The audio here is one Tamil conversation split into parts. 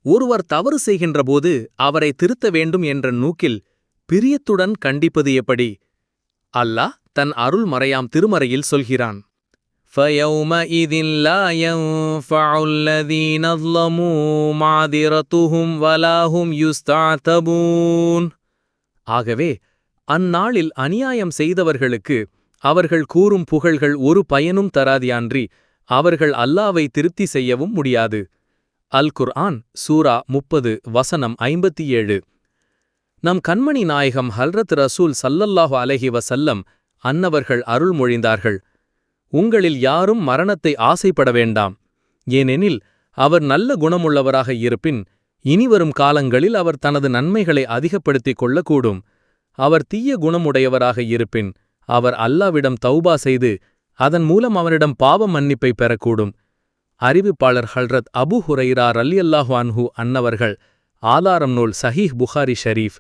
ஒருவர் தவறு செய்கின்றபோது அவரை திருத்த வேண்டும் என்ற நோக்கில் பிரியத்துடன் கண்டிப்பது எப்படி? அல்லாஹ் தன் அருள் மறையாம் திருமறையில் சொல்கிறான். فَيَوْمَئِذٍ لَا يَنفَعُ الَّذِينَ ظَلَمُوا مَعْذِرَتُهُمْ وَلَا هُمْ يُسْتَعْتَبُونَ. ஆகவே அந்நாளில் அநியாயம் செய்தவர்களுக்கு அவர்கள் கூறும் புகழ்கள் ஒரு பயனும் தராதியான்றி அவர்கள் அல்லாவை திருப்தி செய்யவும் முடியாது. அல் குர்ஆன் சூரா 30 வசனம் 57. நம் கண்மணி நாயகம் ஹல்ரத் ரசூல் ஸல்லல்லாஹு அலைஹி வஸல்லம் அன்னவர்கள் அருள்மொழிந்தார்கள். உங்களில் யாரும் மரணத்தை ஆசைப்பட வேண்டாம். ஏனெனில் அவர் நல்ல குணமுள்ளவராக இருப்பின் இனிவரும் காலங்களில் அவர் தனது நன்மைகளை அதிகப்படுத்திக் கொள்ளக்கூடும். அவர் தீய குணமுடையவராக இருப்பின் அவர் அல்லாவிடம் தௌபா செய்து அதன் மூலம் அவனிடம் பாவ மன்னிப்பை பெறக்கூடும். அறிவிப்பாளர் ஹல்ரத் அபு ஹுரைரா ரலியல்லாஹு அன்ஹு அன்னவர்கள். ஆதாரம் நூல் சஹீஹ் புகாரி ஷரீஃப்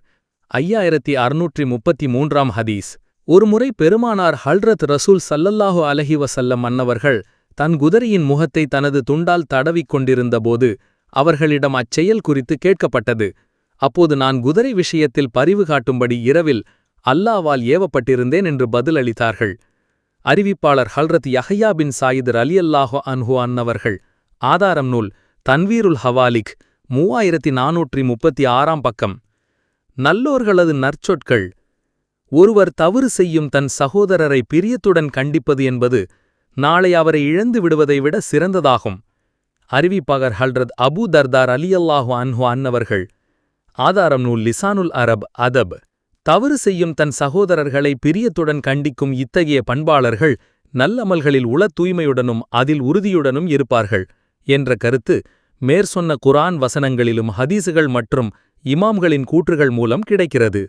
5633 ஹதீஸ். ஒருமுறை பெருமானார் ஹல்ரத் ரசூல் ஸல்லல்லாஹு அலைஹி வஸல்லம் அன்னவர்கள் தன் குதிரையின் முகத்தை தனது துண்டால் தடவிக் கொண்டிருந்தபோது அவர்களிடம் அச்செயல் குறித்து கேட்கப்பட்டது. அப்போது நான் குதிரை விஷயத்தில் பரிவு காட்டும்படி இரவில் அல்லாவால் ஏவப்பட்டிருந்தேன் என்று பதிலளித்தார்கள். அறிவிப்பாளர் ஹல்ரத் யஹ்யா பின் சாயித் ரலியல்லாஹு அன்ஹு அன்னவர்கள். ஆதாரம் நூல் தன்வீருல் ஹவாலிக் 3436 பக்கம். நல்லோர்களது நற்சொற்கள். ஒருவர் தவறு செய்யும் தன் சகோதரரை பிரியத்துடன் கண்டிப்பது என்பது நாளை அவரை இழந்து விடுவதை விட சிறந்ததாகும். அறிவிப்பாளர் ஹல்ரத் அபூ தர்தா ரலியல்லாஹு அன்ஹு அன்னவர்கள். ஆதாரம் நூல் லிசானுல் அரப் அதப். தவறு செய்யும் தன் சகோதரர்களை பிரியத்துடன் கண்டிக்கும் இத்தகைய பண்பாளர்கள் நல்லமல்களில் உள தூய்மையுடனும் அதில் உறுதியுடனும் இருப்பார்கள் என்ற கருத்து மேற்சொன்ன குர்ஆன் வசனங்களிலும் ஹதீசுகள் மற்றும் இமாம்களின் கூற்றுகள் மூலம் கிடைக்கிறது.